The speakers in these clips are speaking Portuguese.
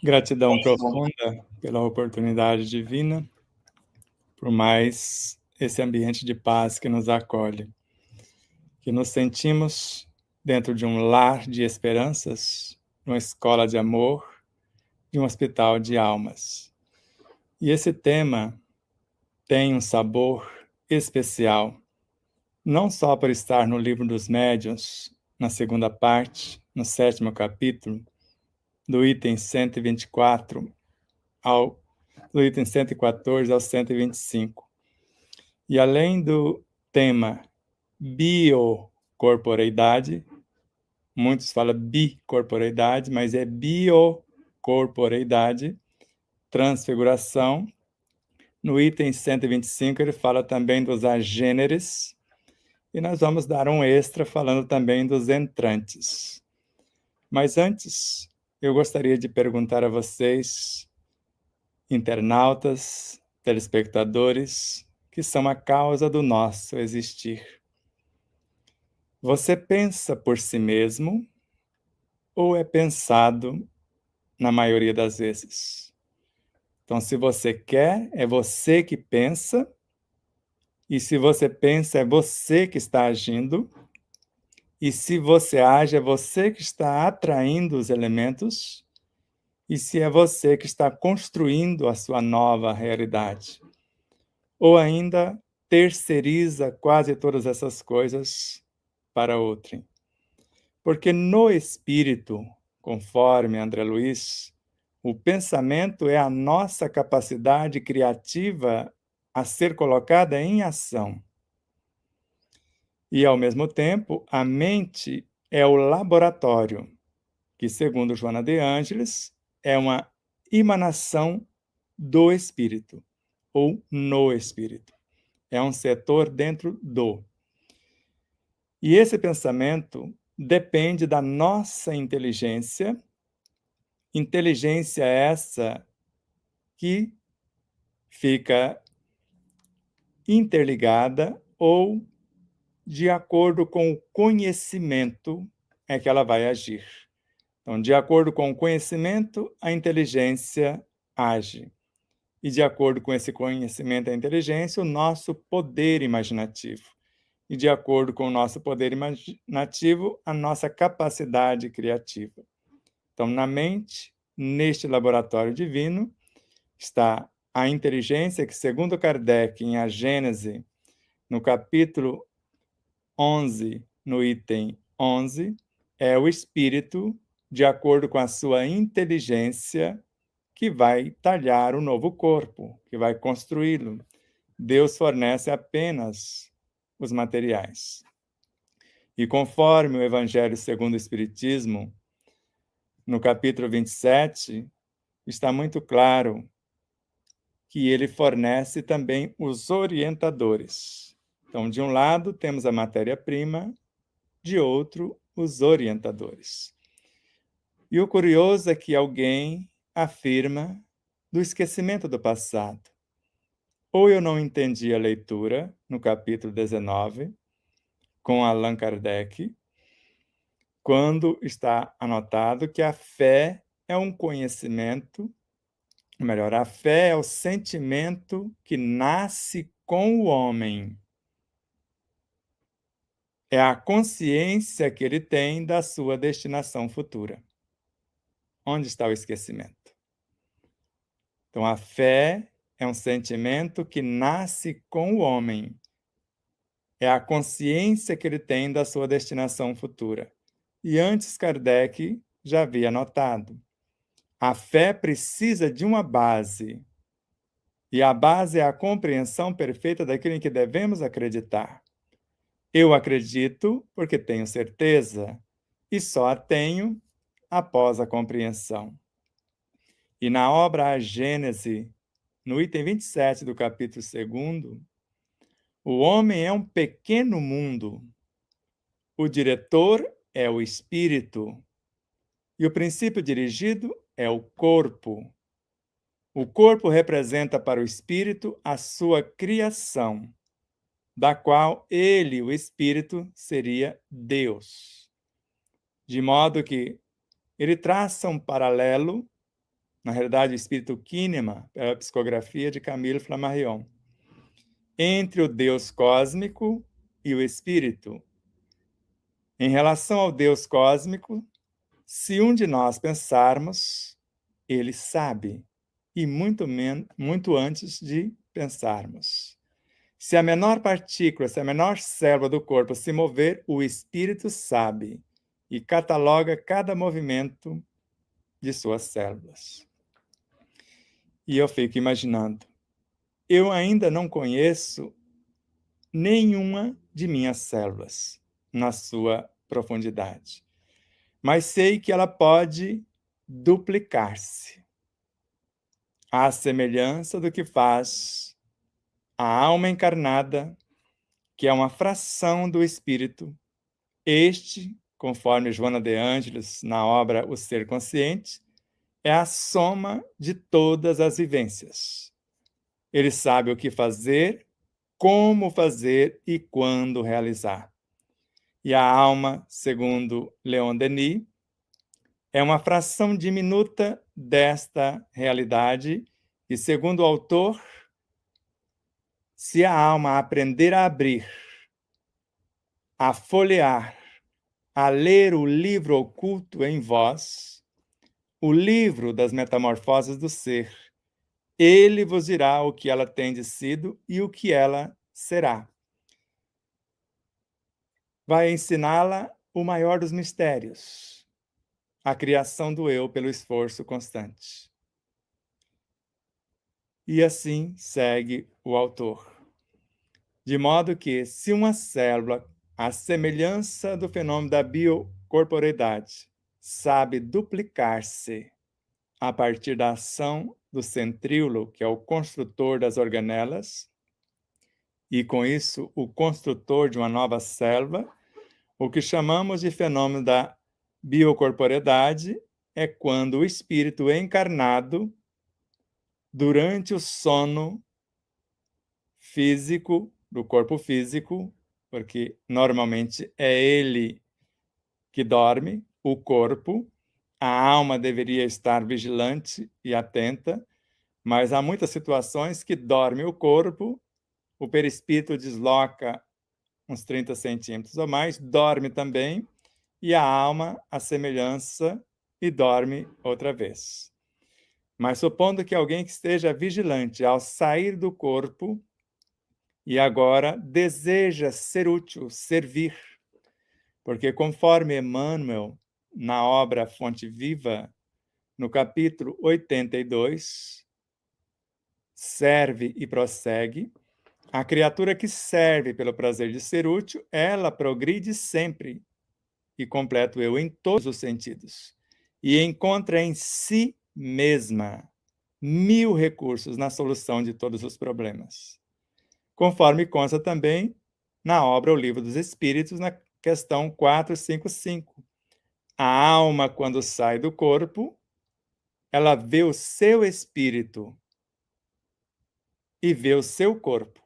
Gratidão profunda pela oportunidade divina, por mais esse ambiente de paz que nos acolhe, que nos sentimos dentro de um lar de esperanças, numa escola de amor, de um hospital de almas. E esse tema tem um sabor especial, não só por estar no Livro dos Médiuns, na segunda parte, no 7º capítulo, do item 124 do item 114 ao 125. E além do tema biocorporeidade, muitos falam bicorporeidade, mas é biocorporeidade, transfiguração. No item 125 ele fala também dos agêneres, e nós vamos dar um extra falando também dos entrantes. Mas antes, eu gostaria de perguntar a vocês, internautas, telespectadores, que são a causa do nosso existir. Você pensa por si mesmo ou é pensado na maioria das vezes? Então, se você quer, é você que pensa, e se você pensa, é você que está agindo, e se você age, é você que está atraindo os elementos, e se é você que está construindo a sua nova realidade. Ou ainda terceiriza quase todas essas coisas para outrem. Porque no espírito, conforme André Luiz, o pensamento é a nossa capacidade criativa a ser colocada em ação. E, ao mesmo tempo, a mente é o laboratório, que, segundo Joana de Ângeles, é uma emanação do espírito, ou no espírito. É um setor dentro do. E esse pensamento depende da nossa inteligência essa que fica interligada ou de acordo com o conhecimento é que ela vai agir. Então, de acordo com o conhecimento, a inteligência age. E de acordo com esse conhecimento e a inteligência, o nosso poder imaginativo. E de acordo com o nosso poder imaginativo, a nossa capacidade criativa. Então, na mente, neste laboratório divino, está a inteligência que, segundo Kardec, em A Gênese, no capítulo 11, no item 11, é o espírito, de acordo com a sua inteligência, que vai talhar o novo corpo, que vai construí-lo. Deus fornece apenas os materiais. E conforme o Evangelho segundo o Espiritismo, no capítulo 27, está muito claro que ele fornece também os orientadores. Então, de um lado, temos a matéria-prima, de outro, os orientadores. E o curioso é que alguém afirma do esquecimento do passado. Ou eu não entendi a leitura, no capítulo 19, com Allan Kardec, quando está anotado que a fé é um conhecimento, melhor, a fé é o sentimento que nasce com o homem. É a consciência que ele tem da sua destinação futura. Onde está o esquecimento? Então, a fé é um sentimento que nasce com o homem. É a consciência que ele tem da sua destinação futura. E antes Kardec já havia notado. A fé precisa de uma base. E a base é a compreensão perfeita daquilo em que devemos acreditar. Eu acredito porque tenho certeza, e só a tenho após a compreensão. E na obra A Gênese, no item 27 do capítulo 2º, o homem é um pequeno mundo. O diretor é o espírito. E o princípio dirigido é o corpo. O corpo representa para o espírito a sua criação, da qual ele, o espírito, seria Deus. De modo que ele traça um paralelo na realidade o espírito kinema, pela psicografia de Camille Flammarion, entre o Deus cósmico e o espírito. Em relação ao Deus cósmico, se um de nós pensarmos, ele sabe, e muito antes de pensarmos. Se a menor partícula, se a menor célula do corpo se mover, o espírito sabe e cataloga cada movimento de suas células. E eu fico imaginando, eu ainda não conheço nenhuma de minhas células na sua profundidade, mas sei que ela pode duplicar-se, à semelhança do que faz a alma encarnada, que é uma fração do espírito. Este, conforme Joana de Ângelis, na obra O Ser Consciente, é a soma de todas as vivências. Ele sabe o que fazer, como fazer e quando realizar. E a alma, segundo Leon Denis, é uma fração diminuta desta realidade e, segundo o autor, se a alma aprender a abrir, a folhear, a ler o livro oculto em vós, o livro das metamorfoses do ser, ele vos dirá o que ela tem de sido e o que ela será. Vai ensiná-la o maior dos mistérios, a criação do eu pelo esforço constante. E assim segue o autor. De modo que, se uma célula, à semelhança do fenômeno da biocorporeidade, sabe duplicar-se a partir da ação do centríolo, que é o construtor das organelas, e com isso o construtor de uma nova célula, o que chamamos de fenômeno da biocorporeidade é quando o espírito encarnado, durante o sono físico, do corpo físico, porque normalmente é ele que dorme, o corpo, a alma deveria estar vigilante e atenta, mas há muitas situações que dorme o corpo, o perispírito desloca uns 30 centímetros ou mais, dorme também, e a alma, a semelhança, e dorme outra vez. Mas supondo que alguém que esteja vigilante ao sair do corpo e agora deseja ser útil, servir, porque conforme Emmanuel, na obra Fonte Viva, no capítulo 82, serve e prossegue, a criatura que serve pelo prazer de ser útil, ela progride sempre e completa o eu em todos os sentidos. E encontra em si mesma 1000 recursos na solução de todos os problemas. Conforme consta também na obra O Livro dos Espíritos, na questão 455. A alma, quando sai do corpo, ela vê o seu espírito e vê o seu corpo.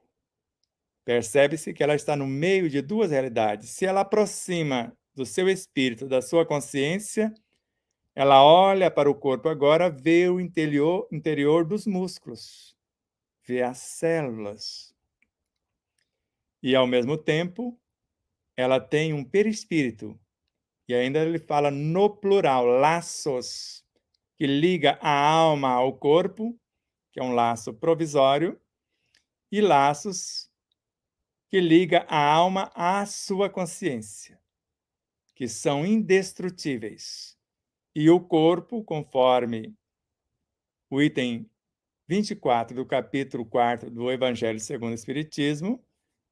Percebe-se que ela está no meio de duas realidades. Se ela aproxima do seu espírito, da sua consciência, ela olha para o corpo agora, vê o interior dos músculos, vê as células. E, ao mesmo tempo, ela tem um perispírito. E ainda ele fala no plural, laços, que liga a alma ao corpo, que é um laço provisório, e laços que liga a alma à sua consciência, que são indestrutíveis. E o corpo, conforme o item 24 do capítulo 4 do Evangelho segundo o Espiritismo,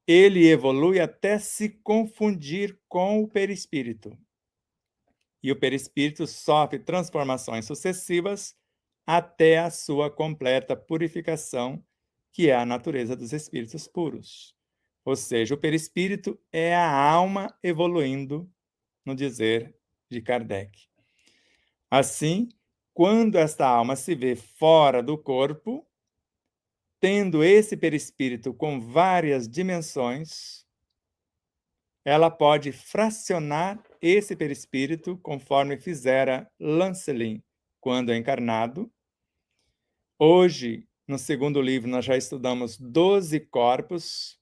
ele evolui até se confundir com o perispírito. E o perispírito sofre transformações sucessivas até a sua completa purificação, que é a natureza dos espíritos puros. Ou seja, o perispírito é a alma evoluindo, no dizer de Kardec. Assim, quando esta alma se vê fora do corpo, tendo esse perispírito com várias dimensões, ela pode fracionar esse perispírito, conforme fizera Lancelin, quando encarnado, Hoje, no segundo livro, nós já estudamos 12 corpos,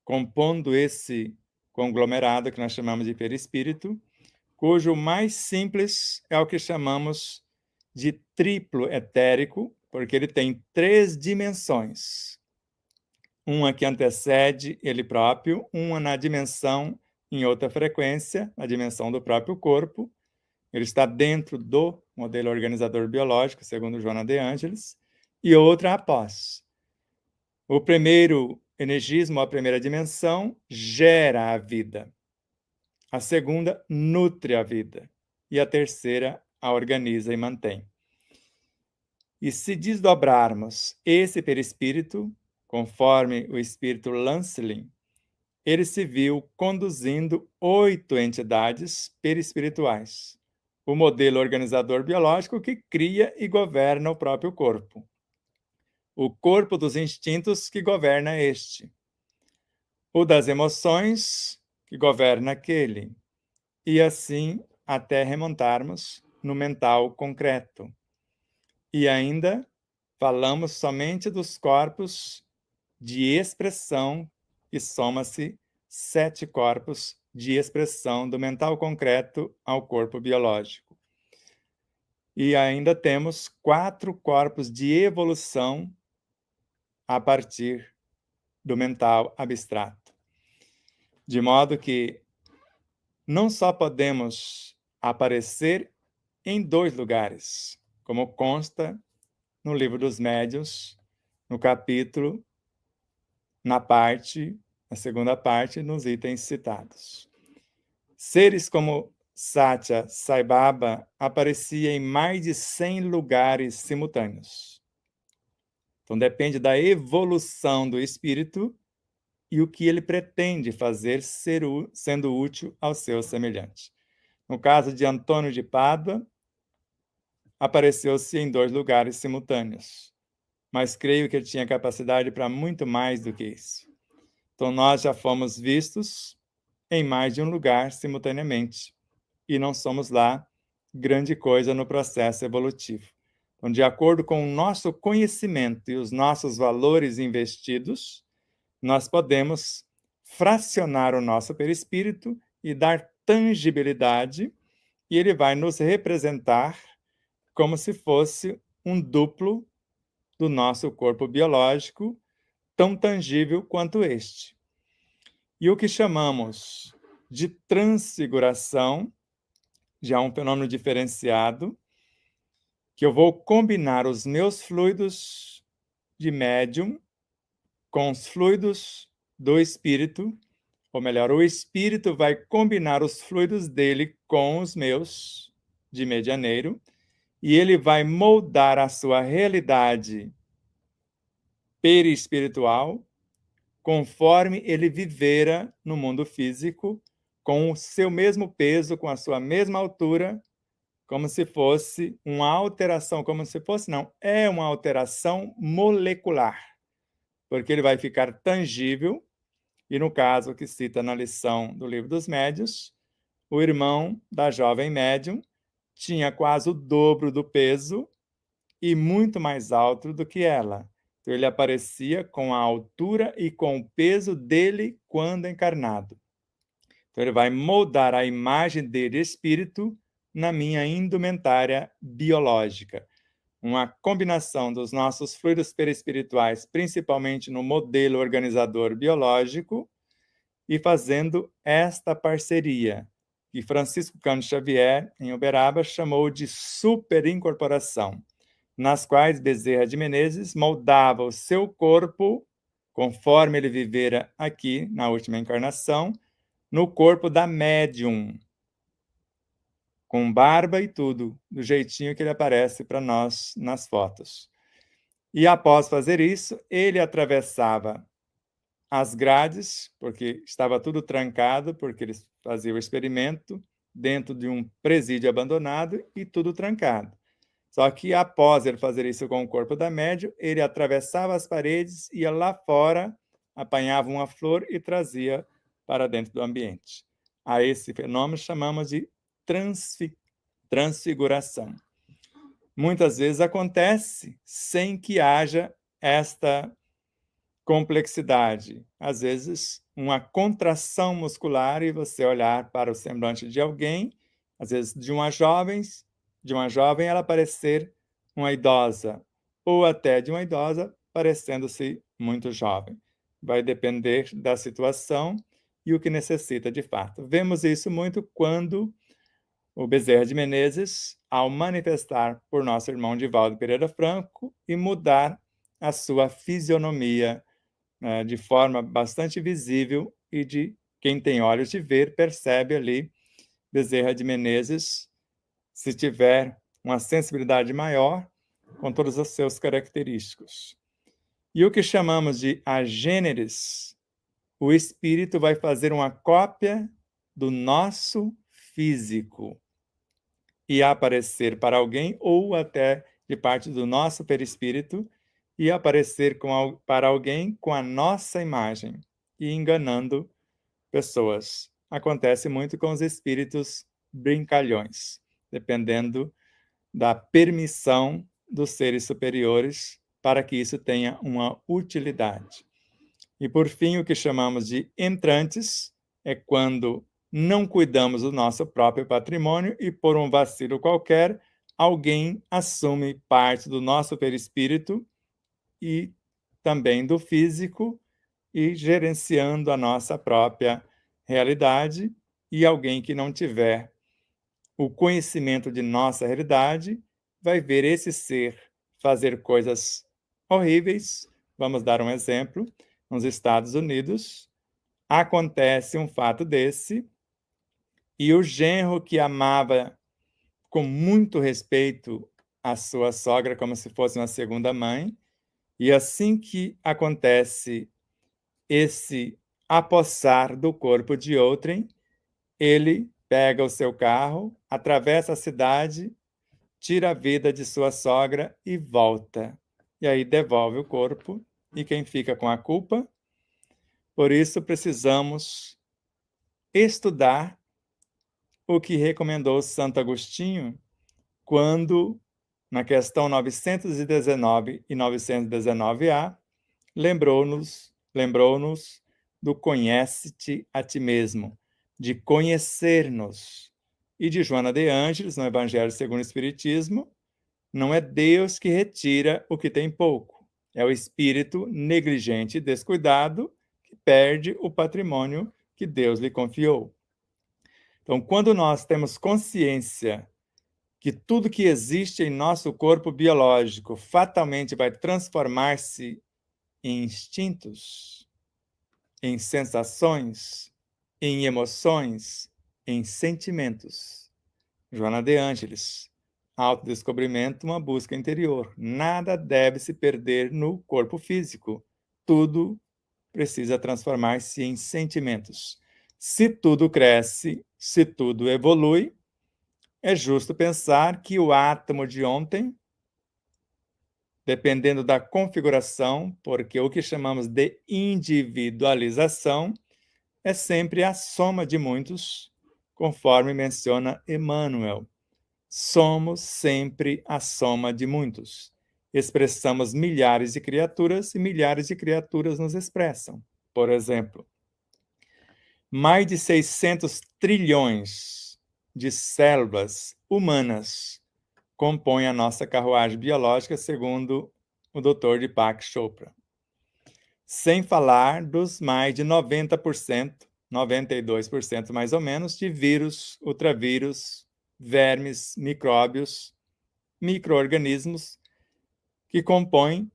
compondo esse conglomerado que nós chamamos de perispírito, cujo mais simples é o que chamamos de triplo etérico, porque ele tem 3 dimensões. Uma que antecede ele próprio, uma na dimensão em outra frequência, na dimensão do próprio corpo. Ele está dentro do modelo organizador biológico, segundo Joana de Ângeles, e outra após. O primeiro energismo, a primeira dimensão, gera a vida. A segunda nutre a vida. E a terceira a organiza e mantém. E se desdobrarmos esse perispírito, conforme o espírito Lancelin, ele se viu conduzindo 8 entidades perispirituais, o modelo organizador biológico que cria e governa o próprio corpo. O corpo dos instintos que governa este. O das emoções que governa aquele. E assim até remontarmos no mental concreto. E ainda falamos somente dos corpos de expressão, que soma-se 7 corpos de expressão do mental concreto ao corpo biológico. E ainda temos 4 corpos de evolução a partir do mental abstrato. De modo que não só podemos aparecer em 2 lugares, como consta no Livro dos Médiuns, no capítulo, na segunda parte, nos itens citados. Seres como Satya Sai Baba aparecia em mais de 100 lugares simultâneos. Então depende da evolução do espírito e o que ele pretende fazer sendo útil ao seu semelhante. No caso de Antônio de Pádua, apareceu-se em 2 lugares simultâneos, mas creio que ele tinha capacidade para muito mais do que isso. Então nós já fomos vistos em mais de um lugar simultaneamente, e não somos lá grande coisa no processo evolutivo. Então, de acordo com o nosso conhecimento e os nossos valores investidos, nós podemos fracionar o nosso perispírito e dar tangibilidade, e ele vai nos representar como se fosse um duplo do nosso corpo biológico, tão tangível quanto este. E o que chamamos de transfiguração, já é um fenômeno diferenciado, que eu vou combinar os meus fluidos de médium com os fluidos do espírito, ou melhor, o espírito vai combinar os fluidos dele com os meus de medianeiro, e ele vai moldar a sua realidade perispiritual conforme ele vivera no mundo físico, com o seu mesmo peso, com a sua mesma altura, como se fosse uma alteração, é uma alteração molecular, porque ele vai ficar tangível, e no caso que cita na lição do Livro dos Médiuns, o irmão da jovem médium tinha quase o dobro do peso e muito mais alto do que ela. Então, ele aparecia com a altura e com o peso dele quando encarnado. Então, ele vai moldar a imagem dele, espírito, na minha indumentária biológica. Uma combinação dos nossos fluidos perispirituais, principalmente no modelo organizador biológico, e fazendo esta parceria, que Francisco Cândido Xavier, em Uberaba, chamou de superincorporação, nas quais Bezerra de Menezes moldava o seu corpo, conforme ele vivera aqui, na última encarnação, no corpo da médium, com barba e tudo, do jeitinho que ele aparece para nós nas fotos. E após fazer isso, ele atravessava as grades, porque estava tudo trancado, porque eles faziam o experimento dentro de um presídio abandonado e tudo trancado. Só que após ele fazer isso com o corpo da médium, ele atravessava as paredes, ia lá fora, apanhava uma flor e trazia para dentro do ambiente. A esse fenômeno chamamos de transfiguração. muitas vezes acontece sem que haja esta complexidade. Às vezes, uma contração muscular e você olhar para o semblante de alguém, às vezes de uma jovem ela parecer uma idosa, ou até de uma idosa parecendo-se muito jovem. Vai depender da situação e o que necessita de fato. Vemos isso muito quando o Bezerra de Menezes, ao manifestar por nosso irmão Divaldo Pereira Franco e mudar a sua fisionomia de forma bastante visível e de quem tem olhos de ver percebe ali Bezerra de Menezes, se tiver uma sensibilidade maior, com todos os seus característicos. E o que chamamos de agêneres, o espírito vai fazer uma cópia do nosso físico e aparecer para alguém, ou até de parte do nosso perispírito, e aparecer para alguém com a nossa imagem, e enganando pessoas. Acontece muito com os espíritos brincalhões, dependendo da permissão dos seres superiores para que isso tenha uma utilidade. E, por fim, o que chamamos de entrantes é quando não cuidamos do nosso próprio patrimônio e, por um vacilo qualquer, alguém assume parte do nosso perispírito e também do físico e gerenciando a nossa própria realidade, e alguém que não tiver o conhecimento de nossa realidade vai ver esse ser fazer coisas horríveis. Vamos dar um exemplo. Nos Estados Unidos, acontece um fato desse, e o genro que amava com muito respeito a sua sogra como se fosse uma segunda mãe, e assim que acontece esse apossar do corpo de outrem, ele pega o seu carro, atravessa a cidade, tira a vida de sua sogra e volta. E aí devolve o corpo, e quem fica com a culpa? Por isso precisamos estudar o que recomendou Santo Agostinho quando, na questão 919 e 919A, lembrou-nos do conhece-te a ti mesmo, de conhecer-nos. E de Joana de Ângeles, no Evangelho segundo o Espiritismo, não é Deus que retira o que tem pouco, é o espírito negligente e descuidado que perde o patrimônio que Deus lhe confiou. Então, quando nós temos consciência que tudo que existe em nosso corpo biológico fatalmente vai transformar-se em instintos, em sensações, em emoções, em sentimentos. Joana de Ângeles, autodescobrimento, uma busca interior. Nada deve se perder no corpo físico. Tudo precisa transformar-se em sentimentos. Se tudo cresce, se tudo evolui, é justo pensar que o átomo de ontem, dependendo da configuração, porque o que chamamos de individualização é sempre a soma de muitos, conforme menciona Emmanuel. Somos sempre a soma de muitos. Expressamos milhares de criaturas e milhares de criaturas nos expressam. Por exemplo, mais de 600 trilhões de células humanas compõem a nossa carruagem biológica, segundo o Dr. Deepak Chopra. Sem falar dos mais de 90%, 92% mais ou menos, de vírus, ultravírus, vermes, micróbios, micro-organismos, que compõem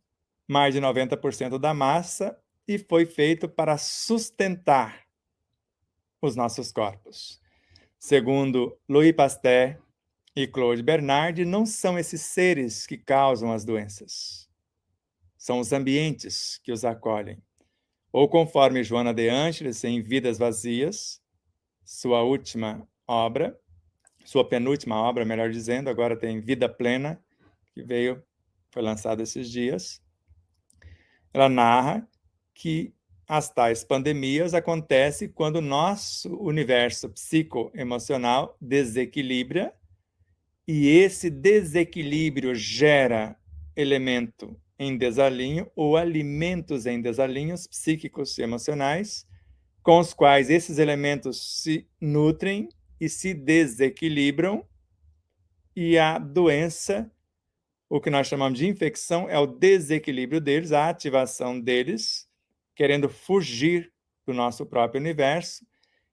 mais de 90% da massa e foi feito para sustentar os nossos corpos. Segundo Louis Pasteur e Claude Bernard, não são esses seres que causam as doenças. São os ambientes que os acolhem. Ou conforme Joana de Ângeles, em Vidas Vazias, sua penúltima obra, melhor dizendo, agora tem Vida Plena, que foi lançada esses dias. Ela narra que as tais pandemias acontecem quando o nosso universo psicoemocional desequilibra e esse desequilíbrio gera elemento em desalinho ou alimentos em desalinhos psíquicos e emocionais, com os quais esses elementos se nutrem e se desequilibram, e a doença, o que nós chamamos de infecção, é o desequilíbrio deles, a ativação deles, querendo fugir do nosso próprio universo,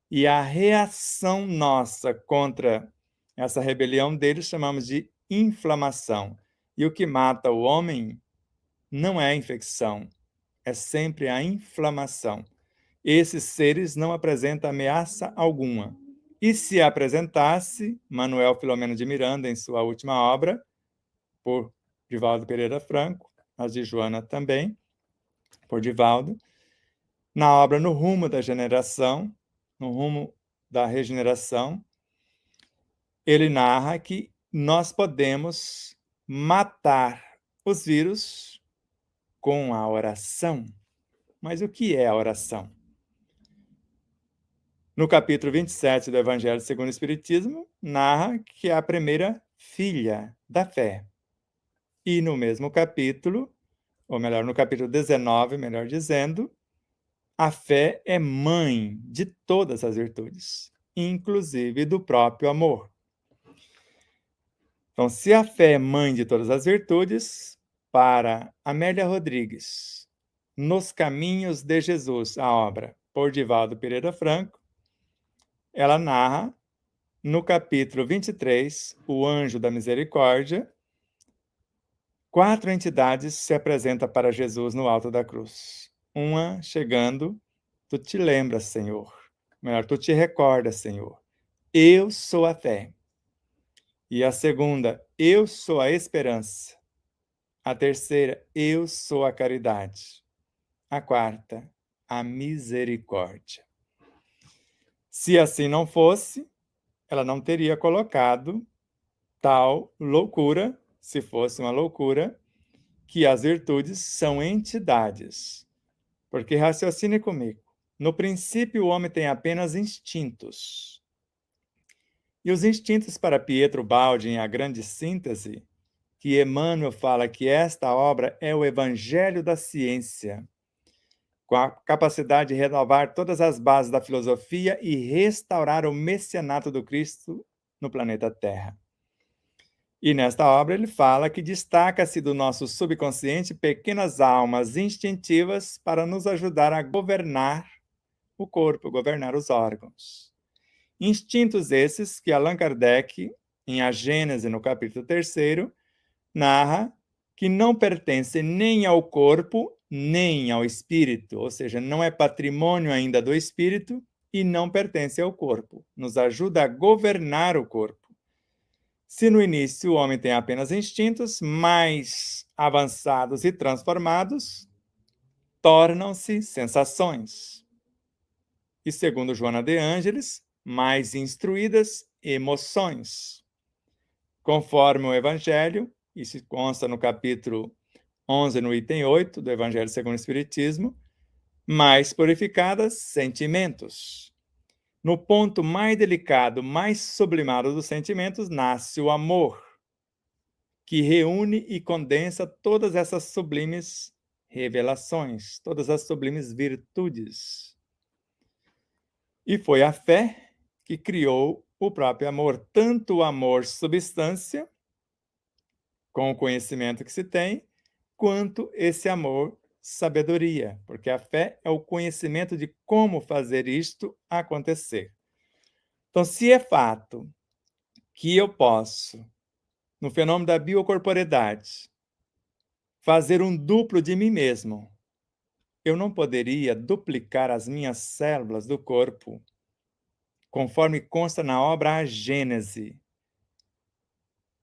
e a reação nossa contra essa rebelião deles chamamos de inflamação. E o que mata o homem não é a infecção, é sempre a inflamação. Esses seres não apresentam ameaça alguma. E se apresentasse, Manuel Filomeno de Miranda, em sua última obra, por Divaldo Pereira Franco, as de Joana também, por Divaldo, na obra No Rumo da Generação, No Rumo da Regeneração, ele narra que nós podemos matar os vírus com a oração. Mas o que é a oração? No capítulo 27 do Evangelho segundo o Espiritismo, narra que é a primeira filha da fé. E no mesmo capítulo, ou melhor, no capítulo 19, melhor dizendo, a fé é mãe de todas as virtudes, inclusive do próprio amor. Então, se a fé é mãe de todas as virtudes, para Amélia Rodrigues, Nos Caminhos de Jesus, a obra por Divaldo Pereira Franco, ela narra, no capítulo 23, O Anjo da Misericórdia, 4 entidades se apresentam para Jesus no alto da cruz. Uma chegando, tu te lembras, Senhor. Melhor, tu te recordas, Senhor. Eu sou a fé. E a segunda, eu sou a esperança. A terceira, eu sou a caridade. A quarta, a misericórdia. Se assim não fosse, ela não teria colocado tal loucura, se fosse uma loucura, que as virtudes são entidades. Porque raciocine comigo. No princípio, o homem tem apenas instintos. E os instintos para Pietro Baldi, em A Grande Síntese, que Emmanuel fala que esta obra é o evangelho da ciência, com a capacidade de renovar todas as bases da filosofia e restaurar o messianato do Cristo no planeta Terra. E nesta obra ele fala que destaca-se do nosso subconsciente pequenas almas instintivas para nos ajudar a governar o corpo, governar os órgãos. Instintos esses que Allan Kardec, em A Gênese, no capítulo 3º, narra que não pertencem nem ao corpo, nem ao espírito, ou seja, não é patrimônio ainda do espírito e não pertence ao corpo. Nos ajuda a governar o corpo. Se no início o homem tem apenas instintos, mais avançados e transformados, tornam-se sensações. E segundo Joana de Ângeles, mais instruídas, emoções. Conforme o Evangelho, isso consta no capítulo 11, no item 8 do Evangelho segundo o Espiritismo, mais purificadas, sentimentos. No ponto mais delicado, mais sublimado dos sentimentos, nasce o amor, que reúne e condensa todas essas sublimes revelações, todas as sublimes virtudes. E foi a fé que criou o próprio amor, tanto o amor substância, com o conhecimento que se tem, quanto esse amor sabedoria, porque a fé é o conhecimento de como fazer isto acontecer. Então, se é fato que eu posso, no fenômeno da biocorporeidade, fazer um duplo de mim mesmo, eu não poderia duplicar as minhas células do corpo, conforme consta na obra A Gênese,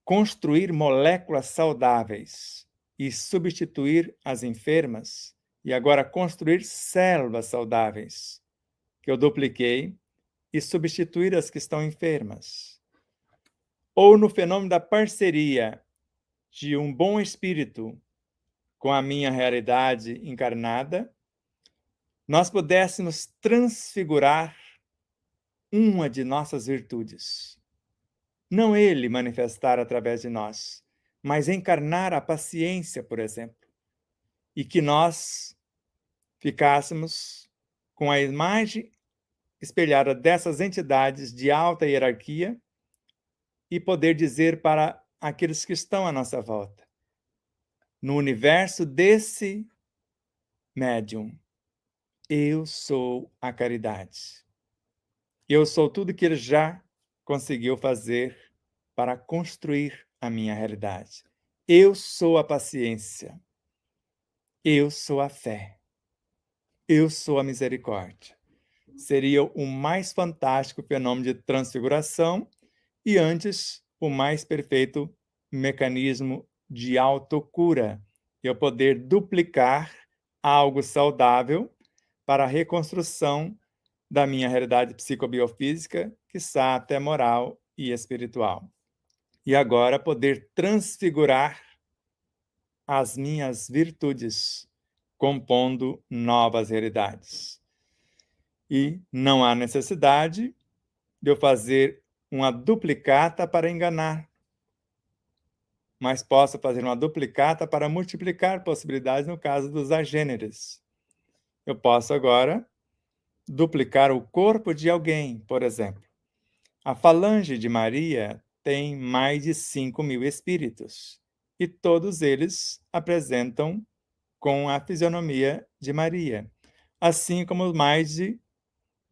construir moléculas saudáveis e substituir as enfermas, e agora construir células saudáveis, que eu dupliquei, e substituir as que estão enfermas. Ou no fenômeno da parceria de um bom espírito com a minha realidade encarnada, nós pudéssemos transfigurar uma de nossas virtudes. Não ele manifestar através de nós, mas encarnar a paciência, por exemplo, e que nós ficássemos com a imagem espelhada dessas entidades de alta hierarquia e poder dizer para aqueles que estão à nossa volta: no universo desse médium, eu sou a caridade. Eu sou tudo que ele já conseguiu fazer para construir a minha realidade. Eu sou a paciência. Eu sou a fé. Eu sou a misericórdia. Seria o mais fantástico fenômeno de transfiguração e antes o mais perfeito mecanismo de autocura. Eu poder duplicar algo saudável para a reconstrução da minha realidade psicobiofísica, quiçá até moral e espiritual. E agora poder transfigurar as minhas virtudes, compondo novas realidades. E não há necessidade de eu fazer uma duplicata para enganar, mas posso fazer uma duplicata para multiplicar possibilidades no caso dos agêneres. Eu posso agora duplicar o corpo de alguém, por exemplo. A falange de Maria tem mais de 5.000 espíritos, e todos eles apresentam com a fisionomia de Maria, assim como mais de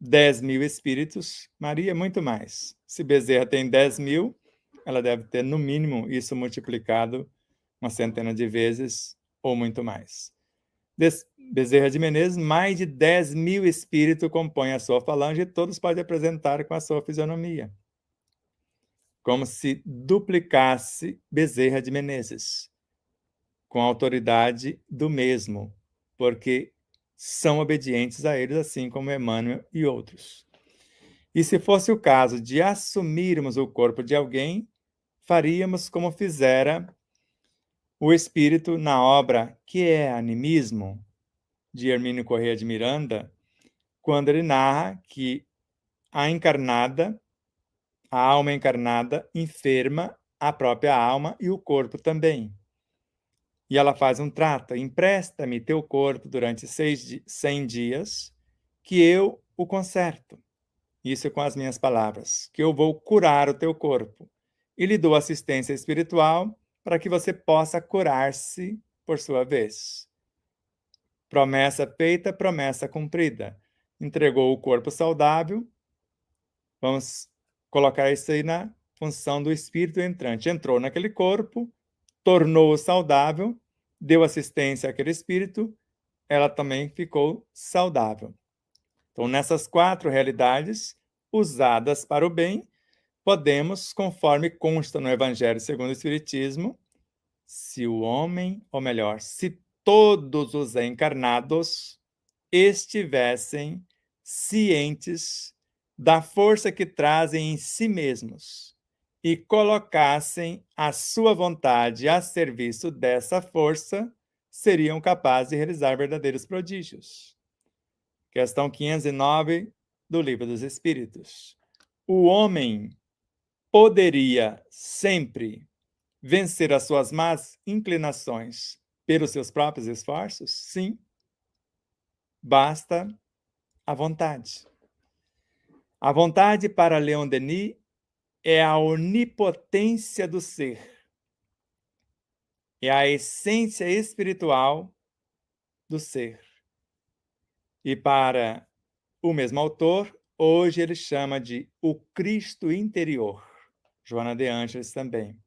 10.000 espíritos, Maria muito mais. Se Bezerra tem 10.000, ela deve ter no mínimo isso multiplicado uma centena de vezes ou muito mais. Bezerra de Menezes, mais de 10.000 espíritos compõem a sua falange e todos podem apresentar com a sua fisionomia. Como se duplicasse Bezerra de Menezes, com a autoridade do mesmo, porque são obedientes a eles, assim como Emmanuel e outros. E se fosse o caso de assumirmos o corpo de alguém, faríamos como fizera o espírito na obra Que é Animismo, de Hermínio Corrêa de Miranda, quando ele narra que a alma encarnada enferma a própria alma e o corpo também. E ela faz um trato: empresta-me teu corpo durante 100 dias, que eu o conserto. Isso com as minhas palavras, que eu vou curar o teu corpo. E lhe dou assistência espiritual para que você possa curar-se por sua vez. Promessa feita, promessa cumprida. Entregou o corpo saudável. Vamos colocar isso aí na função do espírito entrante. Entrou naquele corpo, tornou-o saudável, deu assistência àquele espírito, ela também ficou saudável. Então, nessas 4 realidades, usadas para o bem, podemos, conforme consta no Evangelho segundo o Espiritismo, se o homem, ou melhor, se todos os encarnados estivessem cientes da força que trazem em si mesmos e colocassem a sua vontade a serviço dessa força, seriam capazes de realizar verdadeiros prodígios. Questão 509 do Livro dos Espíritos. O homem poderia sempre vencer as suas más inclinações pelos seus próprios esforços? Sim. Basta a vontade. A vontade, para Leon Denis, é a onipotência do ser. É a essência espiritual do ser. E para o mesmo autor, hoje ele chama de o Cristo interior. Joana de Ângeles também.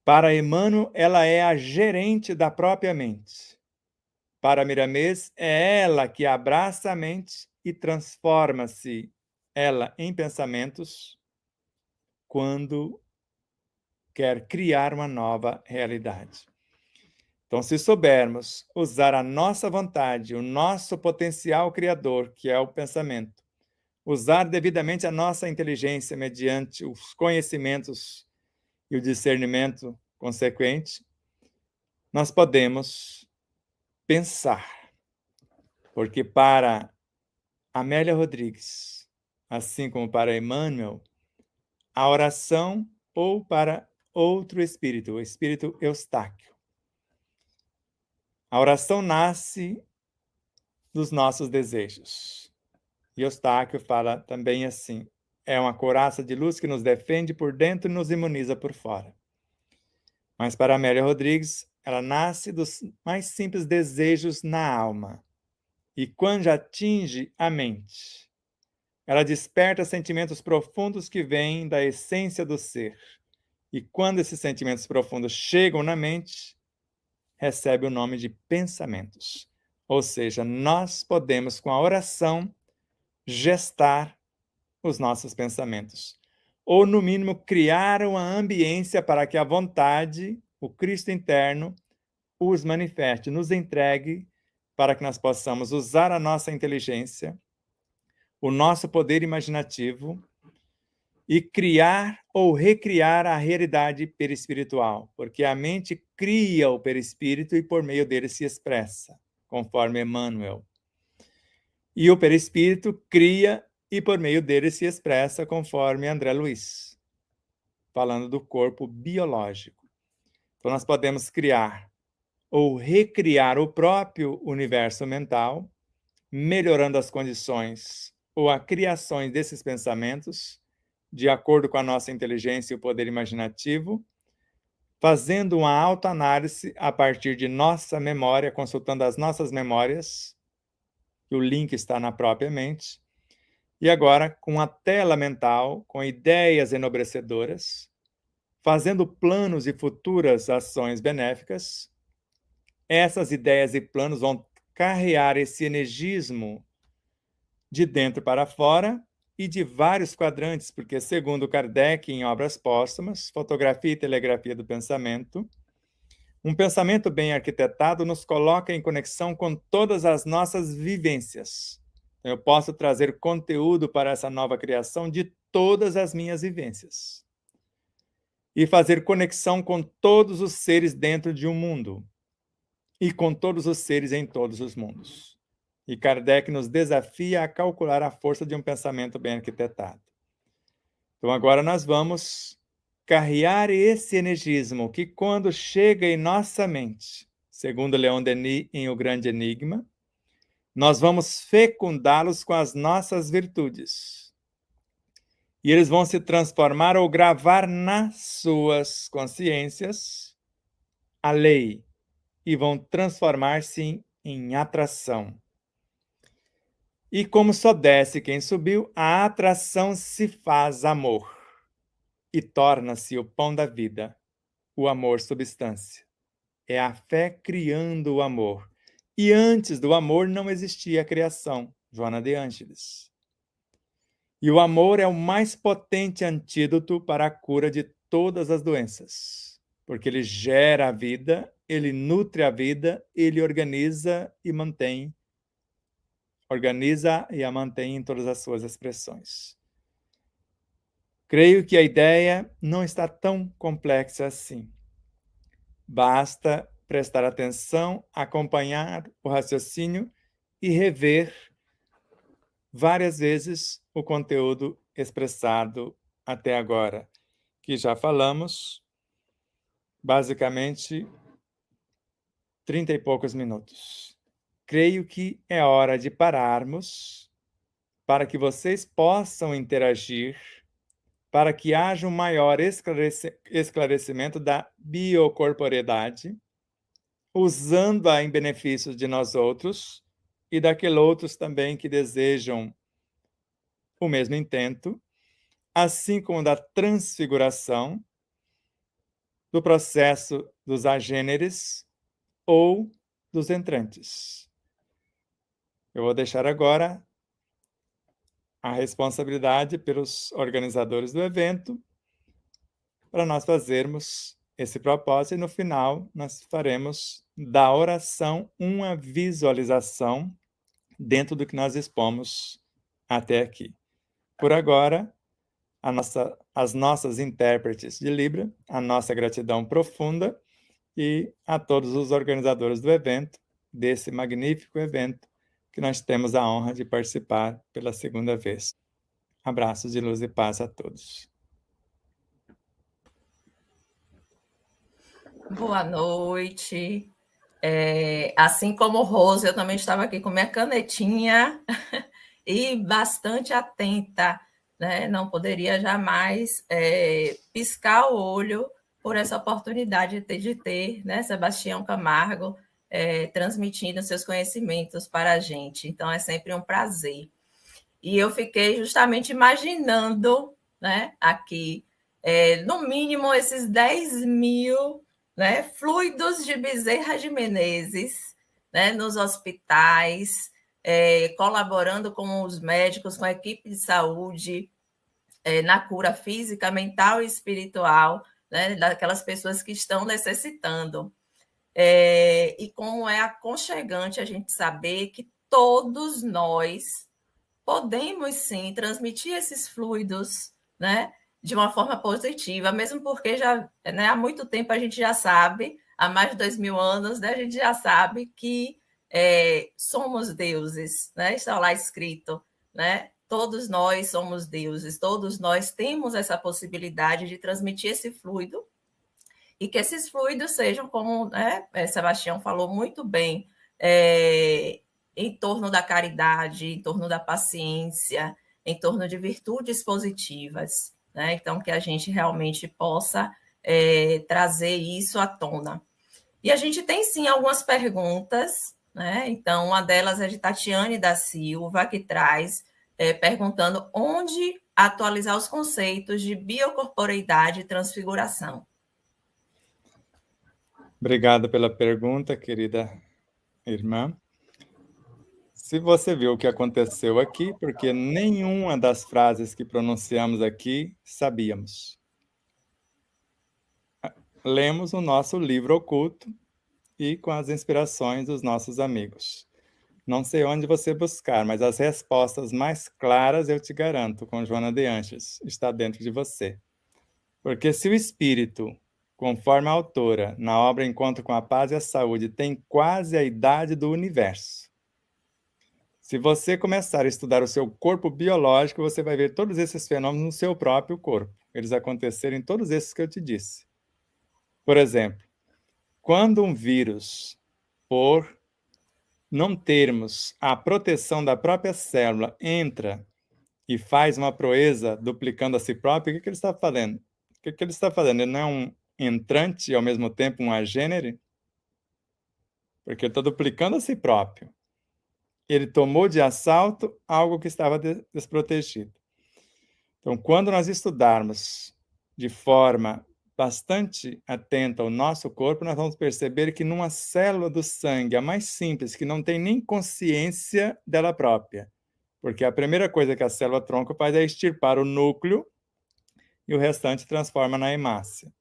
Para Emmanuel, ela é a gerente da própria mente. Para Miramês, é ela que abraça a mente e transforma-se ela em pensamentos quando quer criar uma nova realidade. Então, se soubermos usar a nossa vontade, o nosso potencial criador, que é o pensamento, usar devidamente a nossa inteligência mediante os conhecimentos e o discernimento consequente, nós podemos pensar. Porque para Amélia Rodrigues, assim como para Emmanuel, a oração ou para outro espírito, o espírito Eustáquio. A oração nasce dos nossos desejos. E Eustáquio fala também assim: é uma couraça de luz que nos defende por dentro e nos imuniza por fora. Mas para Amélia Rodrigues, ela nasce dos mais simples desejos na alma. E quando atinge a mente, ela desperta sentimentos profundos que vêm da essência do ser. E quando esses sentimentos profundos chegam na mente, recebe o nome de pensamentos. Ou seja, nós podemos, com a oração, gestar os nossos pensamentos. Ou, no mínimo, criar uma ambiência para que a vontade, o Cristo interno, os manifeste, nos entregue, para que nós possamos usar a nossa inteligência, o nosso poder imaginativo e criar ou recriar a realidade perispiritual, porque a mente cria o perispírito e por meio dele se expressa, conforme Emmanuel. E o perispírito cria e por meio dele se expressa, conforme André Luiz, falando do corpo biológico. Então nós podemos criar ou recriar o próprio universo mental, melhorando as condições ou a criação desses pensamentos, de acordo com a nossa inteligência e o poder imaginativo, fazendo uma autoanálise a partir de nossa memória, consultando as nossas memórias, que o link está na própria mente, e agora com a tela mental, com ideias enobrecedoras, fazendo planos e futuras ações benéficas. Essas ideias e planos vão carrear esse energismo de dentro para fora e de vários quadrantes, porque, segundo Kardec, em Obras Póstumas, Fotografia e Telegrafia do Pensamento, um pensamento bem arquitetado nos coloca em conexão com todas as nossas vivências. Eu posso trazer conteúdo para essa nova criação de todas as minhas vivências. E fazer conexão com todos os seres dentro de um mundo. E com todos os seres em todos os mundos. E Kardec nos desafia a calcular a força de um pensamento bem arquitetado. Então agora nós vamos carrear esse energismo que, quando chega em nossa mente, segundo Leon Denis em O Grande Enigma, nós vamos fecundá-los com as nossas virtudes. E eles vão se transformar ou gravar nas suas consciências a lei e vão transformar-se em atração. E como só desce quem subiu, a atração se faz amor e torna-se o pão da vida, o amor substância. É a fé criando o amor. E antes do amor não existia a criação, Joana de Ângeles. E o amor é o mais potente antídoto para a cura de todas as doenças, porque ele gera a vida, ele nutre a vida, ele organiza e a mantém em todas as suas expressões. Creio que a ideia não está tão complexa assim. Basta prestar atenção, acompanhar o raciocínio e rever várias vezes o conteúdo expressado até agora, que já falamos, basicamente, 30 e poucos minutos. Creio que é hora de pararmos para que vocês possam interagir, para que haja um maior esclarecimento da biocorporeidade, usando-a em benefício de nós outros e daqueles outros também que desejam o mesmo intento, assim como da transfiguração, do processo dos agêneres ou dos entrantes. Eu vou deixar agora a responsabilidade pelos organizadores do evento para nós fazermos esse propósito e no final nós faremos da oração uma visualização dentro do que nós expomos até aqui. Por agora, as nossas intérpretes de Libra, a nossa gratidão profunda e a todos os organizadores do evento, desse magnífico evento que nós temos a honra de participar pela segunda vez. Abraços de luz e paz a todos. Boa noite. Assim como Rose, eu também estava aqui com minha canetinha e bastante atenta, né? Não poderia jamais piscar o olho por essa oportunidade de ter, né, Sebastião Camargo transmitindo seus conhecimentos para a gente. Então, é sempre um prazer. E eu fiquei justamente imaginando, né, aqui, no mínimo, esses 10.000, né, fluidos de Bezerra de Menezes, né, nos hospitais, colaborando com os médicos, com a equipe de saúde, na cura física, mental e espiritual, né, daquelas pessoas que estão necessitando. E como é aconchegante a gente saber que todos nós podemos sim transmitir esses fluidos, né, de uma forma positiva, mesmo porque já, né, há muito tempo a gente já sabe, há mais de 2.000 anos, né, a gente já sabe que somos deuses, né, está lá escrito, né, todos nós somos deuses, todos nós temos essa possibilidade de transmitir esse fluido e que esses fluidos sejam, como, né, Sebastião falou muito bem, em torno da caridade, em torno da paciência, em torno de virtudes positivas, né? Então, que a gente realmente possa trazer isso à tona. E a gente tem, sim, algumas perguntas, né? Então, uma delas é de Tatiane da Silva, que traz perguntando onde atualizar os conceitos de biocorporeidade e transfiguração. Obrigado pela pergunta, querida irmã. Se você viu o que aconteceu aqui, porque nenhuma das frases que pronunciamos aqui sabíamos. Lemos o nosso livro oculto e com as inspirações dos nossos amigos. Não sei onde você buscar, mas as respostas mais claras, eu te garanto, com Joana de Anjos, está dentro de você. Porque se o espírito, conforme a autora, na obra Encontro com a Paz e a Saúde, tem quase a idade do universo, se você começar a estudar o seu corpo biológico, você vai ver todos esses fenômenos no seu próprio corpo. Eles aconteceram em todos esses que eu te disse. Por exemplo, quando um vírus, por não termos a proteção da própria célula, entra e faz uma proeza duplicando a si próprio, o que ele está fazendo? O que ele está fazendo? Ele não é um entrante e, ao mesmo tempo, um agênere? Porque ele está duplicando a si próprio. Ele tomou de assalto algo que estava desprotegido. Então, quando nós estudarmos de forma bastante atenta o nosso corpo, nós vamos perceber que numa célula do sangue, a mais simples, que não tem nem consciência dela própria, porque a primeira coisa que a célula tronco faz é extirpar o núcleo e o restante transforma na hemácia.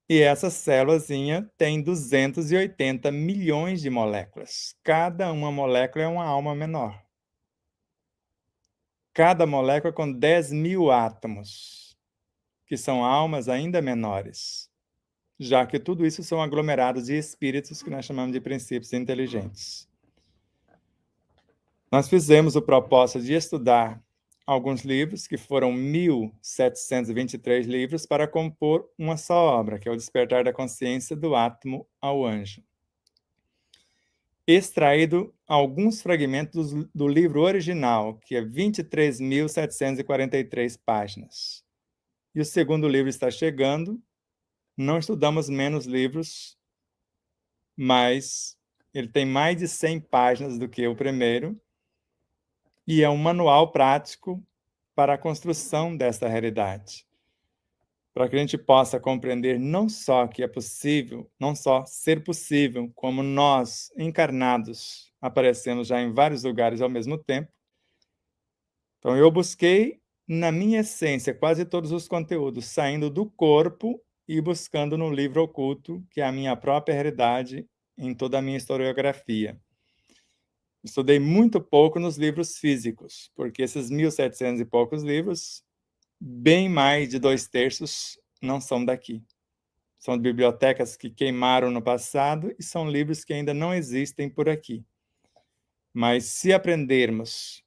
E essa célulazinha tem 280 milhões de moléculas. Cada uma molécula é uma alma menor. Cada molécula com 10.000 átomos, que são almas ainda menores, já que tudo isso são aglomerados de espíritos que nós chamamos de princípios inteligentes. Nós fizemos o propósito de estudar alguns livros, que foram 1.723 livros, para compor uma só obra, que é o Despertar da Consciência do Átomo ao Anjo. Extraído alguns fragmentos do livro original, que é 23.743 páginas. E o segundo livro está chegando. Não estudamos menos livros, mas ele tem mais de 100 páginas do que o primeiro, e é um manual prático para a construção desta realidade, para que a gente possa compreender não só que é possível, não só ser possível, como nós, encarnados, aparecemos já em vários lugares ao mesmo tempo. Então, eu busquei, na minha essência, quase todos os conteúdos, saindo do corpo e buscando no livro oculto, que é a minha própria realidade, em toda a minha historiografia. Estudei muito pouco nos livros físicos, porque esses 1.700 e poucos livros, bem mais de 2/3 não são daqui. São de bibliotecas que queimaram no passado e são livros que ainda não existem por aqui. Mas se aprendermos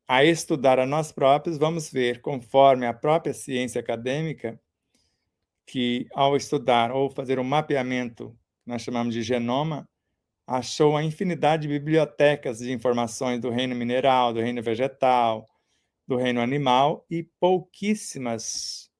a estudar a nós próprios, vamos ver, conforme a própria ciência acadêmica, que, ao estudar ou fazer um mapeamento, nós chamamos de genoma, achou a infinidade de bibliotecas de informações do reino mineral, do reino vegetal, do reino animal e pouquíssimas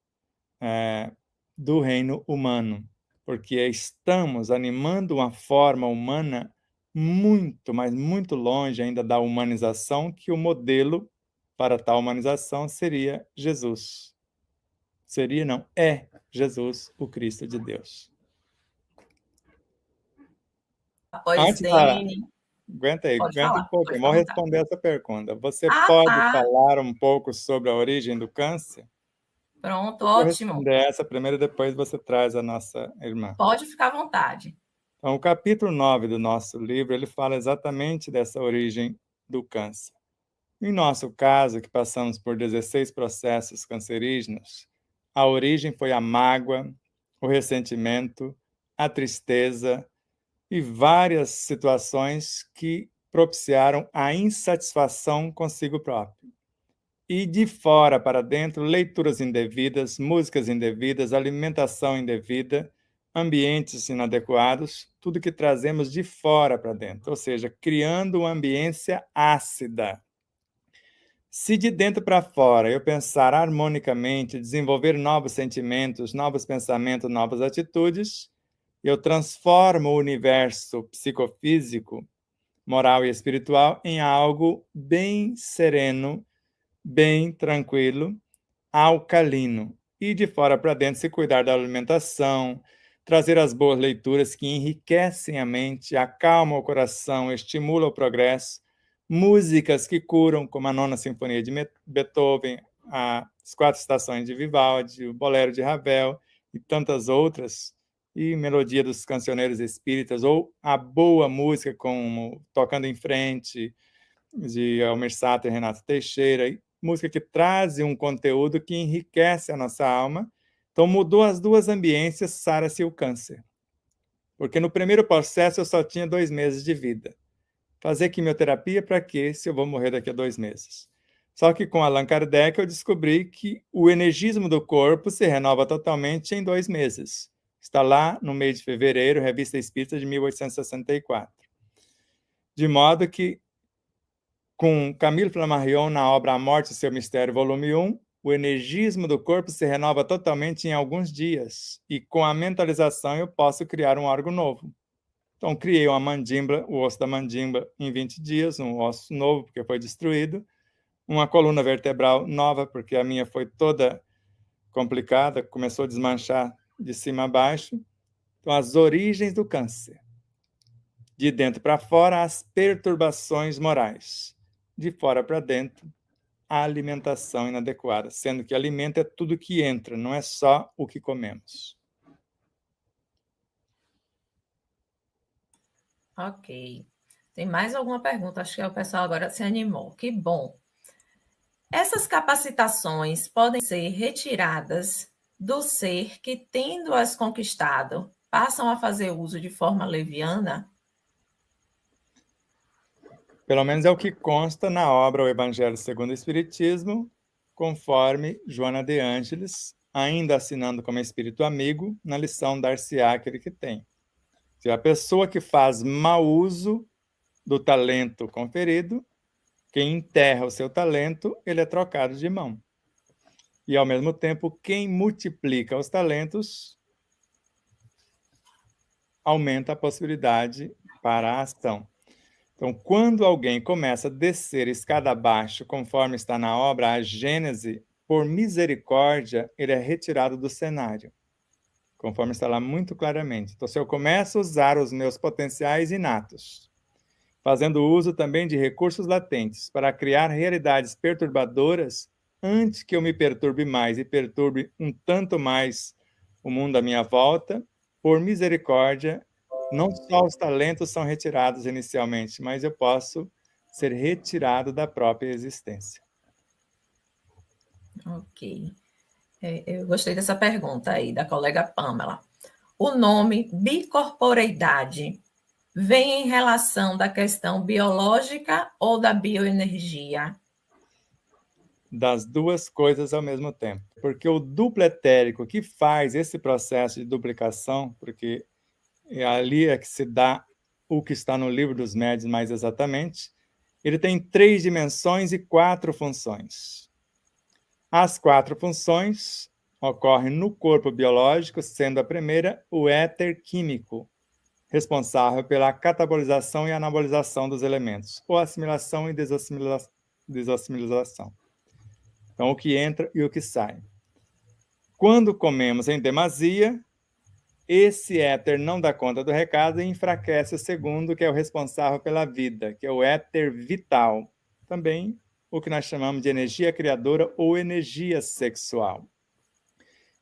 do reino humano, porque estamos animando uma forma humana muito, mas muito longe ainda da humanização, que o modelo para tal humanização seria Jesus. Seria, não, é Jesus, o Cristo de Deus. Pois Antes da... bem. Aguenta aí, Pode aguenta um falar, pouco, pode eu vou perguntar. responder essa pergunta. Você Ah, pode tá. falar um pouco sobre a origem do câncer? Pronto, Eu vou ótimo. responder essa primeiro, depois você traz a nossa irmã. Pode ficar à vontade. Então, o capítulo 9 do nosso livro, ele fala exatamente dessa origem do câncer. Em nosso caso, que passamos por 16 processos cancerígenos, a origem foi a mágoa, o ressentimento, a tristeza e várias situações que propiciaram a insatisfação consigo próprio. E de fora para dentro, leituras indevidas, músicas indevidas, alimentação indevida, ambientes inadequados, tudo que trazemos de fora para dentro, ou seja, criando uma ambiência ácida. Se de dentro para fora eu pensar harmonicamente, desenvolver novos sentimentos, novos pensamentos, novas atitudes, eu transformo o universo psicofísico, moral e espiritual em algo bem sereno, bem tranquilo, alcalino. E de fora para dentro, se cuidar da alimentação, trazer as boas leituras que enriquecem a mente, acalmam o coração, estimulam o progresso, músicas que curam, como a Nona Sinfonia de Beethoven, as Quatro Estações de Vivaldi, o Bolero de Ravel e tantas outras, e melodia dos cancioneiros espíritas, ou a boa música como Tocando em Frente, de Almir Sater e Renato Teixeira, e música que traz um conteúdo que enriquece a nossa alma. Então, mudou as duas ambiências, sara-se o câncer. Porque no primeiro processo eu só tinha 2 meses de vida. Fazer quimioterapia para quê, se eu vou morrer daqui a 2 meses? Só que com Allan Kardec eu descobri que o energismo do corpo se renova totalmente em 2 meses. Está lá no mês de fevereiro, Revista Espírita de 1864. De modo que, com Camille Flammarion na obra A Morte e Seu Mistério, volume 1, o energismo do corpo se renova totalmente em alguns dias, e com a mentalização eu posso criar um órgão novo. Então, criei uma mandíbula, o osso da mandíbula, em 20 dias, um osso novo, porque foi destruído, uma coluna vertebral nova, porque a minha foi toda complicada, começou a desmanchar de cima a baixo. Então, as origens do câncer. De dentro para fora, as perturbações morais. De fora para dentro, a alimentação inadequada, sendo que alimento é tudo que entra, não é só o que comemos. Ok. Tem mais alguma pergunta? Acho que o pessoal agora se animou. Que bom. Essas capacitações podem ser retiradas do ser que, tendo-as conquistado, passam a fazer uso de forma leviana? Pelo menos é o que consta na obra O Evangelho segundo o Espiritismo, conforme Joana de Ângeles, ainda assinando como espírito amigo, na lição Dar-se-á aquele que tem. Se a pessoa que faz mau uso do talento conferido, quem enterra o seu talento, ele é trocado de mão. E, ao mesmo tempo, quem multiplica os talentos, aumenta a possibilidade para a ação. Então, quando alguém começa a descer escada abaixo, conforme está na obra A Gênese, por misericórdia, ele é retirado do cenário, conforme está lá muito claramente. Então, se eu começo a usar os meus potenciais inatos, fazendo uso também de recursos latentes para criar realidades perturbadoras, antes que eu me perturbe mais e perturbe um tanto mais o mundo à minha volta, por misericórdia, não só os talentos são retirados inicialmente, mas eu posso ser retirado da própria existência. Ok. Eu gostei dessa pergunta aí, da colega Pamela. O nome bicorporeidade vem em relação da questão biológica ou da bioenergia? das duas coisas ao mesmo tempo. Porque o duplo etérico que faz esse processo de duplicação, porque ali é que se dá o que está no Livro dos Médiuns mais exatamente, ele tem 3 dimensões e 4 funções. As 4 funções ocorrem no corpo biológico, sendo a primeira o éter químico, responsável pela catabolização e anabolização dos elementos, ou assimilação e desassimilação. Então, o que entra e o que sai. Quando comemos em demasia, esse éter não dá conta do recado e enfraquece o segundo, que é o responsável pela vida, que é o éter vital. Também o que nós chamamos de energia criadora ou energia sexual.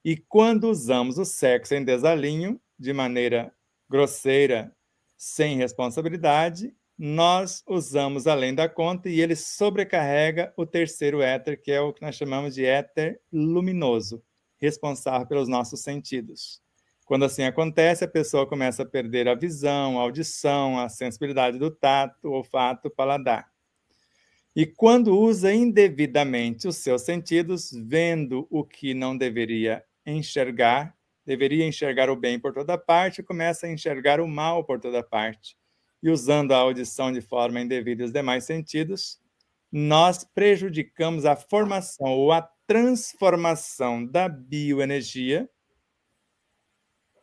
E quando usamos o sexo em desalinho, de maneira grosseira, sem responsabilidade, nós usamos além da conta e ele sobrecarrega o terceiro éter, que é o que nós chamamos de éter luminoso, responsável pelos nossos sentidos. Quando assim acontece, a pessoa começa a perder a visão, a audição, a sensibilidade do tato, olfato, paladar. E quando usa indevidamente os seus sentidos, vendo o que não deveria enxergar o bem por toda parte, começa a enxergar o mal por toda parte. E usando a audição de forma indevida e os demais sentidos, nós prejudicamos a formação ou a transformação da bioenergia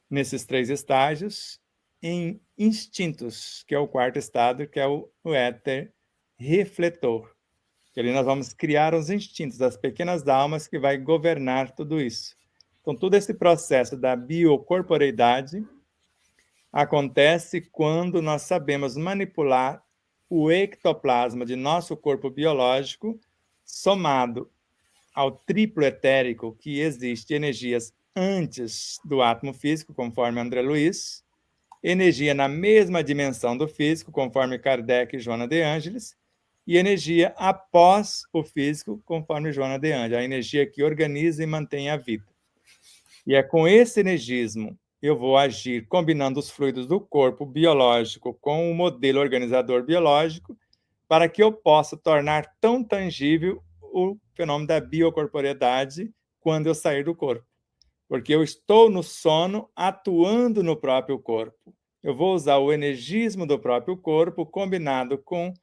nesses 3 estágios em instintos, que é o 4º estado, que é o éter refletor. Que ali nós vamos criar os instintos das pequenas almas que vai governar tudo isso. Então, todo esse processo da biocorporeidade acontece quando nós sabemos manipular o ectoplasma de nosso corpo biológico, somado ao triplo etérico que existe energias antes do átomo físico, conforme André Luiz, energia na mesma dimensão do físico, conforme Kardec e Joana de Ângeles, e energia após o físico, conforme Joana de Ângeles, a energia que organiza e mantém a vida. E é com esse energismo eu vou agir combinando os fluidos do corpo biológico com o modelo organizador biológico para que eu possa tornar tão tangível o fenômeno da biocorporeidade quando eu sair do corpo. Porque eu estou no sono atuando no próprio corpo. Eu vou usar o energismo do próprio corpo combinado com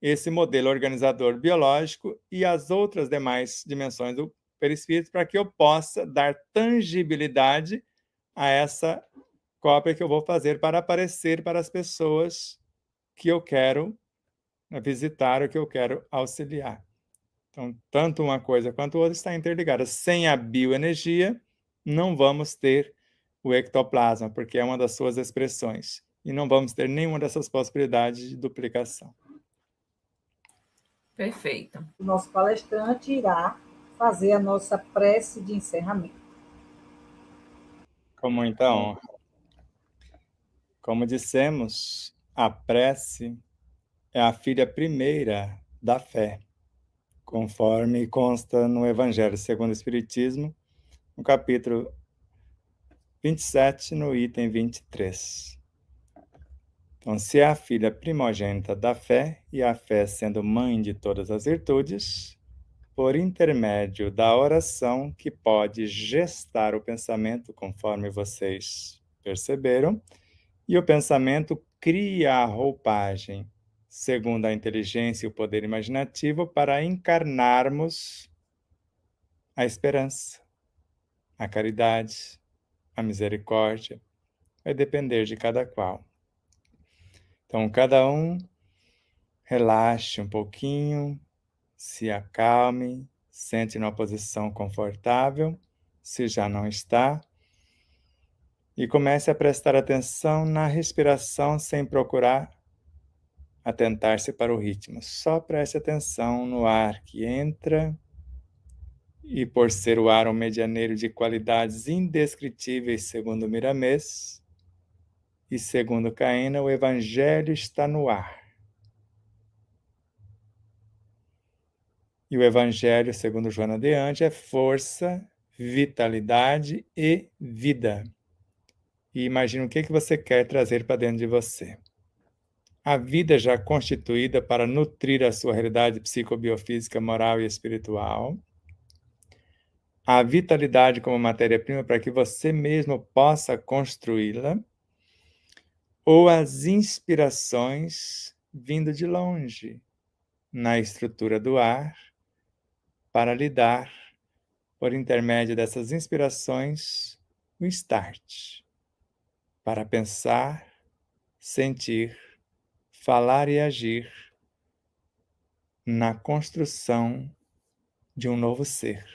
esse modelo organizador biológico e as outras demais dimensões do perispírito para que eu possa dar tangibilidade a essa cópia que eu vou fazer para aparecer para as pessoas que eu quero visitar ou que eu quero auxiliar. Então, tanto uma coisa quanto outra está interligada. Sem a bioenergia, não vamos ter o ectoplasma, porque é uma das suas expressões. E não vamos ter nenhuma dessas possibilidades de duplicação. Perfeito. O nosso palestrante irá fazer a nossa prece de encerramento. Com muita honra. Como dissemos, a prece é a filha primeira da fé, conforme consta no Evangelho segundo o Espiritismo, no capítulo 27, no item 23. Então, se é a filha primogênita da fé, e a fé sendo mãe de todas as virtudes, por intermédio da oração que pode gestar o pensamento, conforme vocês perceberam, e o pensamento cria a roupagem, segundo a inteligência e o poder imaginativo, para encarnarmos a esperança, a caridade, a misericórdia. Vai depender de cada qual. Então, cada um relaxe um pouquinho, se acalme, sente numa posição confortável, se já não está, e comece a prestar atenção na respiração sem procurar atentar-se para o ritmo. Só preste atenção no ar que entra e, por ser o ar um medianeiro de qualidades indescritíveis, segundo Miramês, e segundo Caena, o Evangelho está no ar. E o Evangelho, segundo Joana de Ângeles, é força, vitalidade e vida. E imagine o que você quer trazer para dentro de você. a vida já constituída para nutrir a sua realidade psicobiofísica, moral e espiritual, a vitalidade como matéria-prima para que você mesmo possa construí-la, ou as inspirações vindo de longe, na estrutura do ar, para lhe dar, por intermédio dessas inspirações, o start, para pensar, sentir, falar e agir na construção de um novo ser,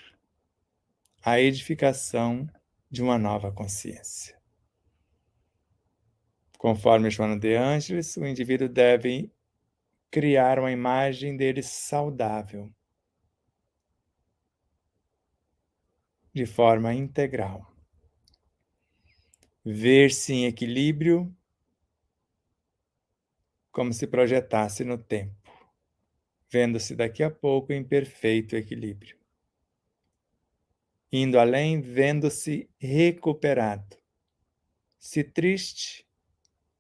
a edificação de uma nova consciência. Conforme Joana de Ângeles, o indivíduo deve criar uma imagem dele saudável, de forma integral. Ver-se em equilíbrio, como se projetasse no tempo, vendo-se daqui a pouco em perfeito equilíbrio. Indo além, vendo-se recuperado. Se triste,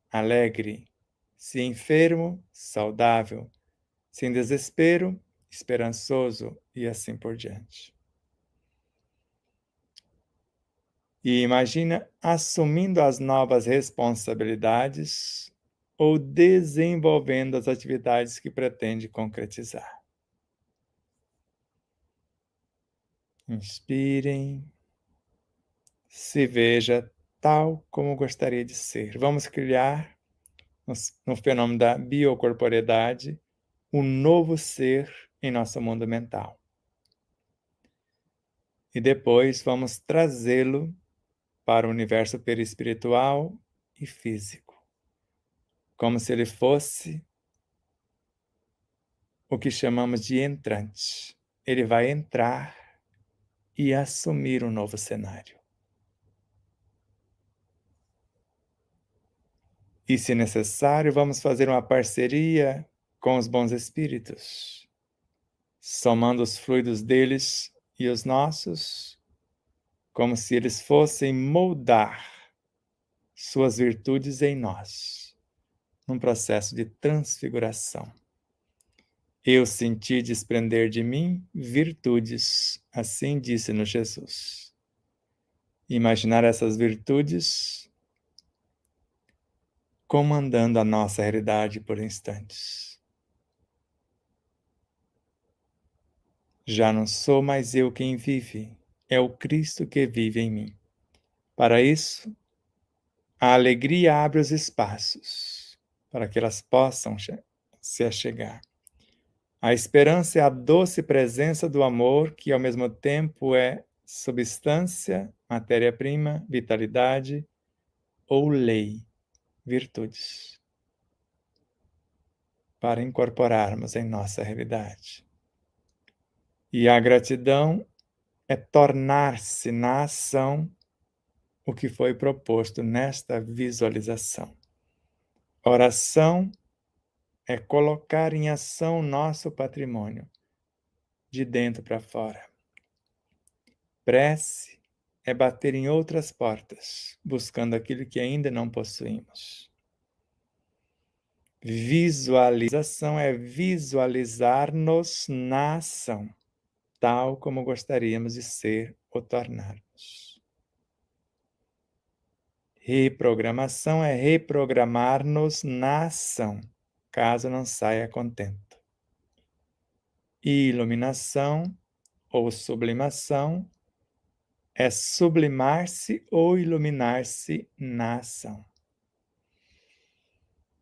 alegre. Se enfermo, saudável. Se em desespero, esperançoso e assim por diante. E imagina assumindo as novas responsabilidades ou desenvolvendo as atividades que pretende concretizar. Inspirem, se veja tal como gostaria de ser. Vamos criar, no fenômeno da biocorporeidade, um novo ser em nosso mundo mental. E depois vamos trazê-lo para o universo perispiritual e físico, como se ele fosse o que chamamos de entrante. Ele vai entrar e assumir um novo cenário. E, se necessário, vamos fazer uma parceria com os bons espíritos, somando os fluidos deles e os nossos, como se eles fossem moldar suas virtudes em nós, num processo de transfiguração. Eu senti desprender de mim virtudes, assim disse-nos Jesus. Imaginar essas virtudes comandando a nossa realidade por instantes. Já não sou mais eu quem vive, é o Cristo que vive em mim. Para isso, a alegria abre os espaços, para que elas possam se achegar. A esperança é a doce presença do amor, que ao mesmo tempo é substância, matéria-prima, vitalidade ou lei, virtudes, para incorporarmos em nossa realidade. E a gratidão é tornar-se na ação o que foi proposto nesta visualização. Oração é colocar em ação nosso patrimônio, de dentro para fora. Prece é bater em outras portas, buscando aquilo que ainda não possuímos. Visualização é visualizar-nos na ação, tal como gostaríamos de ser ou tornar-nos. Reprogramação é reprogramar-nos na ação, caso não saia contento. Iluminação ou sublimação é sublimar-se ou iluminar-se na ação.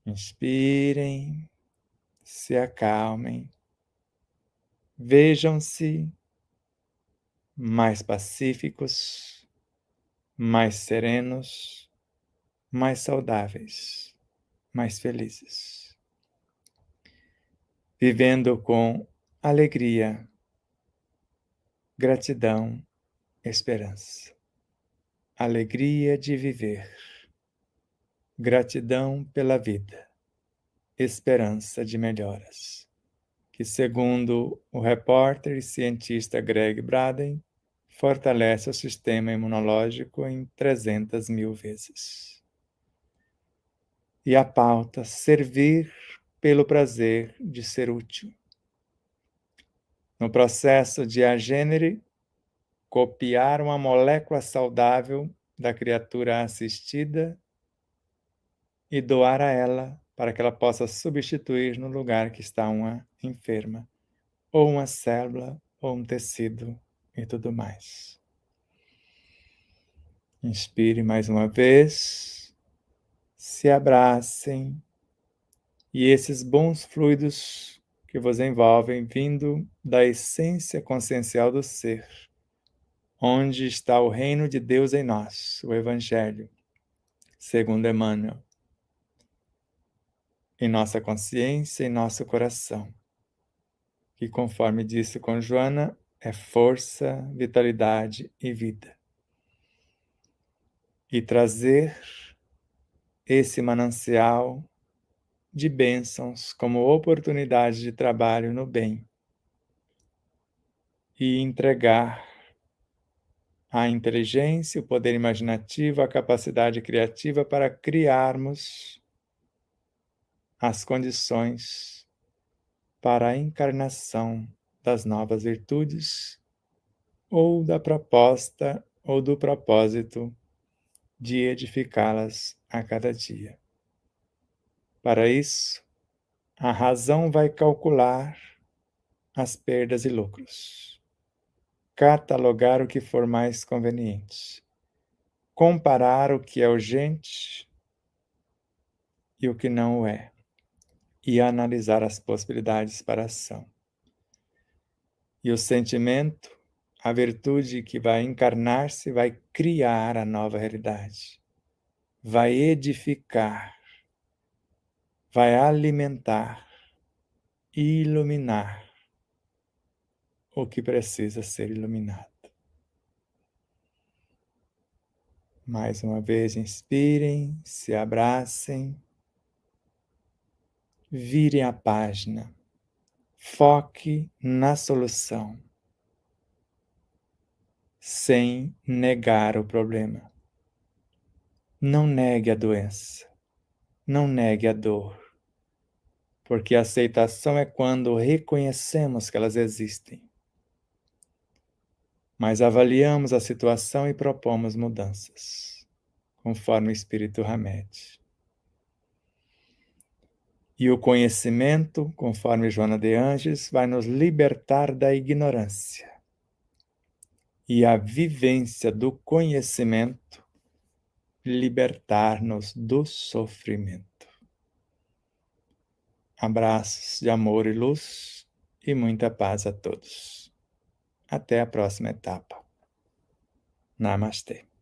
Inspirem, se acalmem, vejam-se mais pacíficos, mais serenos, mais saudáveis, mais felizes. Vivendo com alegria, gratidão, esperança. Alegria de viver, gratidão pela vida, esperança de melhoras. Que, segundo o repórter e cientista Greg Braden, fortalece o sistema imunológico em 300.000 vezes. E a pauta: servir pelo prazer de ser útil. No processo de agênere, copiar uma molécula saudável da criatura assistida e doar a ela para que ela possa substituir no lugar que está uma enferma, ou uma célula, ou um tecido e tudo mais. Inspire mais uma vez, se abracem e esses bons fluidos que vos envolvem vindo da essência consciencial do ser, onde está o reino de Deus em nós, o Evangelho, segundo Emmanuel, em nossa consciência, em nosso coração, que, conforme disse com Joana, é força, vitalidade e vida. E trazer esse manancial de bênçãos como oportunidade de trabalho no bem e entregar a inteligência, o poder imaginativo, a capacidade criativa para criarmos as condições para a encarnação das novas virtudes ou da proposta ou do propósito de edificá-las a cada dia. Para isso, a razão vai calcular as perdas e lucros, catalogar o que for mais conveniente, comparar o que é urgente e o que não o é, e analisar as possibilidades para a ação. E o sentimento, a virtude que vai encarnar-se, vai criar a nova realidade, vai edificar, vai alimentar e iluminar o que precisa ser iluminado. Mais uma vez, inspirem, se abracem, virem a página, foque na solução, sem negar o problema. Não negue a doença, não negue a dor, porque a aceitação é quando reconhecemos que elas existem, mas avaliamos a situação e propomos mudanças, conforme o Espírito Hamed. E o conhecimento, conforme Joana de Ângeles, vai nos libertar da ignorância. E a vivência do conhecimento libertar-nos do sofrimento. Abraços de amor e luz e muita paz a todos. Até a próxima etapa. Namastê.